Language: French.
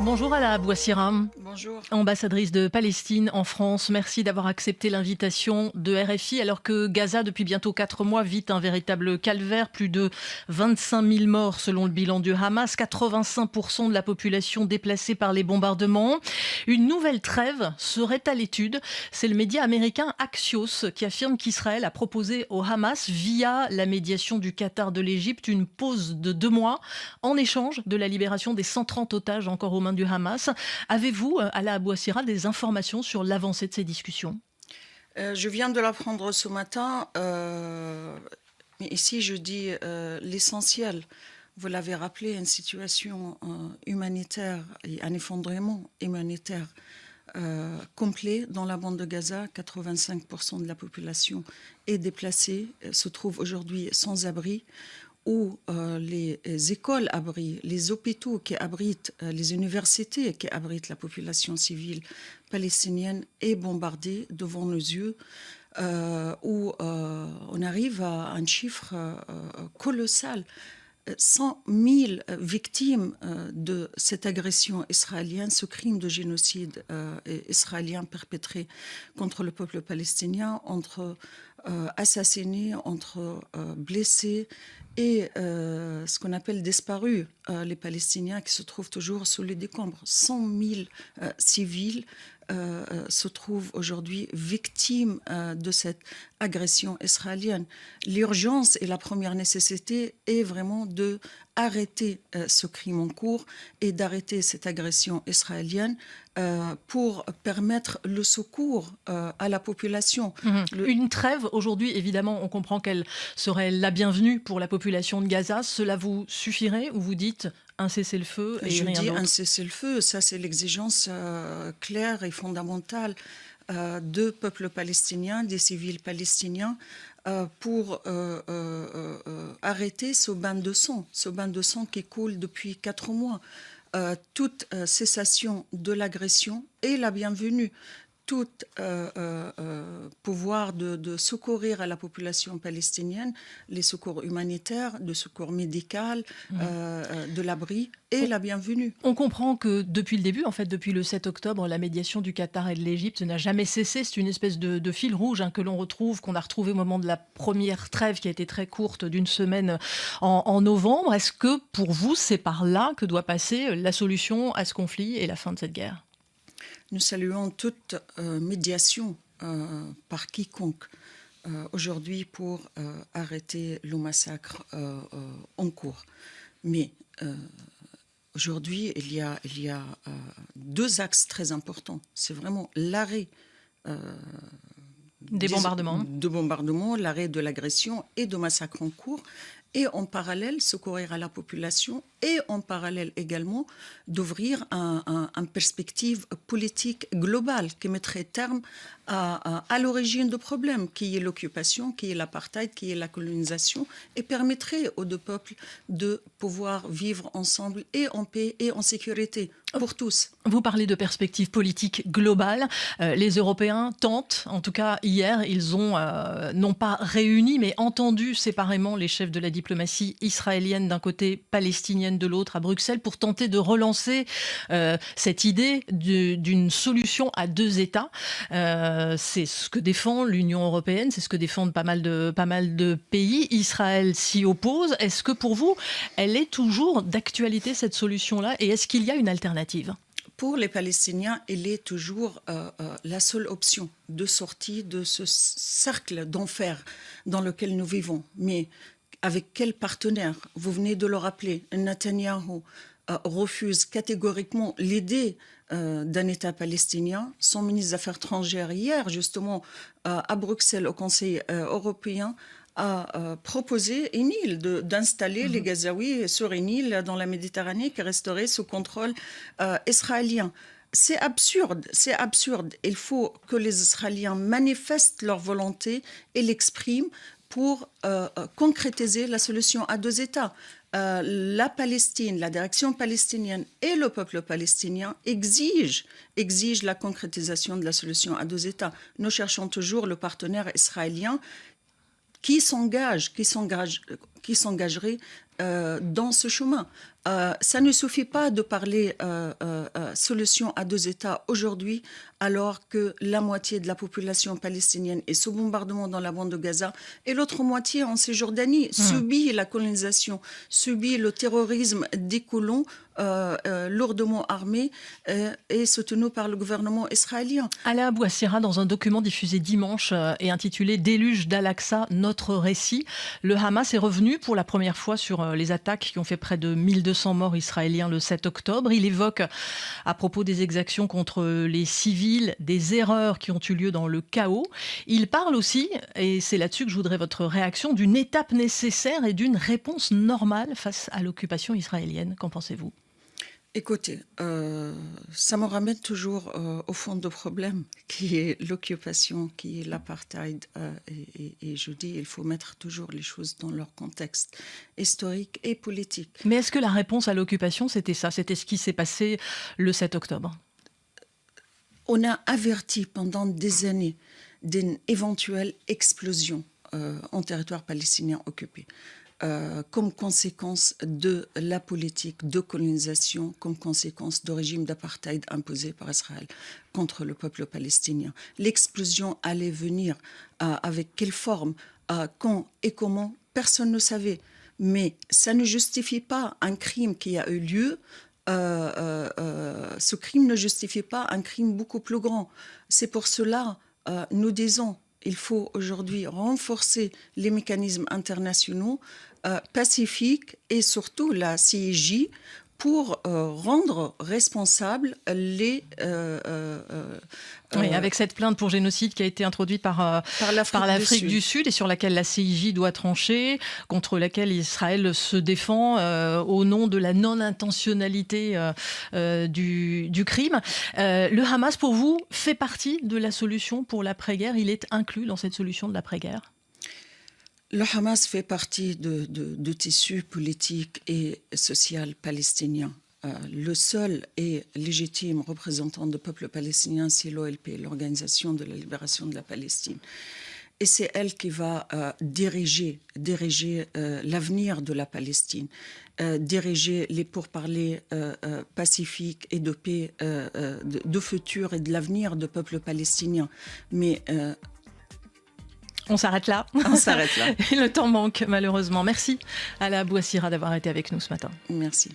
Bonjour Ala Bouassiram, Bonjour. ambassadrice de Palestine en France. Merci d'avoir accepté l'invitation de RFI alors que Gaza, depuis bientôt 4 mois, vit un véritable calvaire. Plus de 25 000 morts selon le bilan du Hamas, 85% de la population déplacée par les bombardements. Une nouvelle trêve serait à l'étude. C'est le média américain Axios qui affirme qu'Israël a proposé au Hamas, via la médiation du Qatar, de l'Égypte, une pause de 2 mois en échange de la libération des 130 otages encore aux mains du Hamas. Avez-vous, Ala Bouassira, des informations sur l'avancée de ces discussions ? Je viens de l'apprendre ce matin. Mais ici, je dis l'essentiel. Vous l'avez rappelé, une situation humanitaire et un effondrement humanitaire complet dans la bande de Gaza. 85% de la population est déplacée, se trouve aujourd'hui sans abri, où les écoles abritent, les hôpitaux qui abritent, les universités qui abritent la population civile palestinienne est bombardée devant nos yeux, où on arrive à un chiffre colossal. 100 000 victimes de cette agression israélienne, ce crime de génocide israélien perpétré contre le peuple palestinien, entre assassinés, entre blessés et ce qu'on appelle disparus, les Palestiniens qui se trouvent toujours sous les décombres. 100 000 civils se trouvent aujourd'hui victimes de cette agression israélienne. L'urgence et la première nécessité est vraiment de arrêter ce crime en cours et d'arrêter cette agression israélienne pour permettre le secours à la population. Une trêve, aujourd'hui, évidemment, on comprend qu'elle serait la bienvenue pour la population de Gaza. Cela vous suffirait ou vous dites un cessez-le-feu et Je rien dis d'autre ? un cessez-le-feu, ça c'est l'exigence claire et fondamentale de peuple palestinien, des civils palestiniens, pour arrêter ce bain de sang qui coule depuis 4 mois. Toute cessation de l'agression est la bienvenue. Tout pouvoir de secourir à la population palestinienne, les secours humanitaires, de secours médical, de l'abri, est la bienvenue. On comprend que depuis le début, en fait, depuis le 7 octobre, la médiation du Qatar et de l'Égypte n'a jamais cessé. C'est une espèce de fil rouge que l'on retrouve, qu'on a retrouvé au moment de la première trêve qui a été très courte d'une semaine en novembre. Est-ce que pour vous, c'est par là que doit passer la solution à ce conflit et la fin de cette guerre ? Nous saluons toute médiation par quiconque aujourd'hui pour arrêter le massacre en cours. Mais aujourd'hui, il y a 2 axes très importants. C'est vraiment l'arrêt des bombardements. De bombardements, l'arrêt de l'agression et de massacre en cours. Et en parallèle, secourir à la population et en parallèle également d'ouvrir une perspective politique globale qui mettrait terme à l'origine du problème, qui est l'occupation, qui est l'apartheid, qui est la colonisation, et permettrait aux 2 peuples de pouvoir vivre ensemble et en paix et en sécurité pour tous. Vous parlez de perspective politique globale. Les Européens tentent, en tout cas hier, ils ont non pas réuni, mais entendu séparément les chefs de la diplomatie israélienne d'un côté, palestinienne de l'autre, à Bruxelles, pour tenter de relancer cette idée d'une solution à 2 États. C'est ce que défend l'Union européenne, c'est ce que défendent pas mal de pays. Israël s'y oppose. Est-ce que pour vous, elle est toujours d'actualité, cette solution-là, et est-ce qu'il y a une alternative ? Pour les Palestiniens, il est toujours la seule option de sortie de ce cercle d'enfer dans lequel nous vivons. Mais avec quel partenaire ? Vous venez de le rappeler, Netanyahou refuse catégoriquement l'idée d'un État palestinien. Son ministre des Affaires étrangères, hier, justement, à Bruxelles, au Conseil européen, a proposé une île, d'installer les Gazaouis sur une île dans la Méditerranée qui resterait sous contrôle israélien. C'est absurde, c'est absurde. Il faut que les Israéliens manifestent leur volonté et l'expriment pour concrétiser la solution à 2 États. La Palestine, la direction palestinienne et le peuple palestinien exigent la concrétisation de la solution à 2 États. Nous cherchons toujours le partenaire israélien qui s'engagerait dans ce chemin. Ça ne suffit pas de parler solution à deux États aujourd'hui, alors que la moitié de la population palestinienne est sous bombardement dans la bande de Gaza et l'autre moitié en Cisjordanie subit la colonisation, subit le terrorisme des colons lourdement armés et soutenus par le gouvernement israélien. Ala Bouassira, dans un document diffusé dimanche et intitulé « Déluge d'Al-Aqsa, notre récit », le Hamas est revenu pour la première fois sur les attaques qui ont fait près de 1200 morts israéliens le 7 octobre. Il évoque, à propos des exactions contre les civils, des erreurs qui ont eu lieu dans le chaos. Il parle aussi, et c'est là-dessus que je voudrais votre réaction, d'une étape nécessaire et d'une réponse normale face à l'occupation israélienne. Qu'en pensez-vous ? Écoutez, ça me ramène toujours au fond du problème, qui est l'occupation, qui est l'apartheid. Et je dis, il faut mettre toujours les choses dans leur contexte historique et politique. Mais est-ce que la réponse à l'occupation, c'était ça ? C'était ce qui s'est passé le 7 octobre ? On a averti pendant des années d'une éventuelle explosion en territoire palestinien occupé. Comme conséquence de la politique de colonisation, comme conséquence du régime d'apartheid imposé par Israël contre le peuple palestinien. L'explosion allait venir avec quelle forme, quand et comment, personne ne savait. Mais ça ne justifie pas un crime qui a eu lieu. Ce crime ne justifie pas un crime beaucoup plus grand. C'est pour cela, nous disons, il faut aujourd'hui renforcer les mécanismes internationaux pacifiques et surtout la CIJ pour rendre responsables les... Oui, avec cette plainte pour génocide qui a été introduite par l'Afrique du Sud et sur laquelle la CIJ doit trancher, contre laquelle Israël se défend au nom de la non-intentionnalité du crime. Le Hamas, pour vous, fait partie de la solution pour l'après-guerre. Il est inclus dans cette solution de l'après-guerre. Le Hamas fait partie du tissu politique et social palestinien. Le seul et légitime représentant du peuple palestinien, c'est l'OLP, l'Organisation de la libération de la Palestine. Et c'est elle qui va diriger l'avenir de la Palestine, diriger les pourparlers pacifiques et de paix, de futur et de l'avenir du peuple palestinien. Mais... on s'arrête là. On s'arrête là. Le temps manque, malheureusement. Merci Ala Bouassira d'avoir été avec nous ce matin. Merci.